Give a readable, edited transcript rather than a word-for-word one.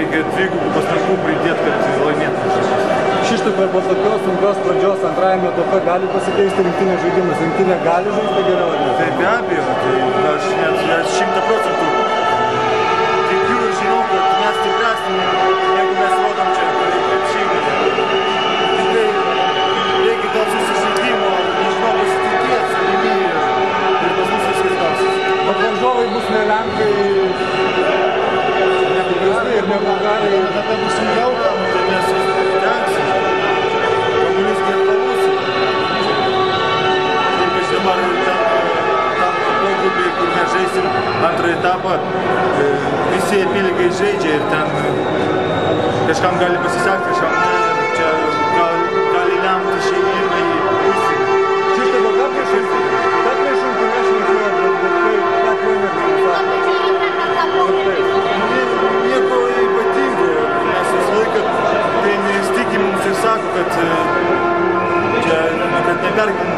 reikia dvigubų pastangų pridėti, kad laimėtų. Kšištofai, po tokios sunkios pradžios antrajame etape gali pasikeisti rinktinės žaidimas. Rinktinė gali žaisti geriau, ar ne? Tai be abejo, tai aš net 100% tikiu ir žinau, kad mes stipresni, jeigu mes rodom čia krepšinį. Tikrai reikia gal susižaidimo, nežinau, pasitikėti savimi ir pas mus viskas gausis. Bet varžovai bus ne lenkai, ne paprastai ir ne bulgarai. Tada bus sunkiau, tai mes stengsim. Kamuolys gerbalus. Ypač dabar tam pogrupiai, kur mes žaisim antrą etapą, visi apylygiai žaidžia ir ten kažkam gali pasisekti, kažkam ne. Čia gali lemti šeimyną į pusį. Kšištofai, ką prieš rungtynes šnekėjot, bet ką treneriai Nieko ypatingo, mes visą laiką treneris tiki mums ir sako, kad neperkim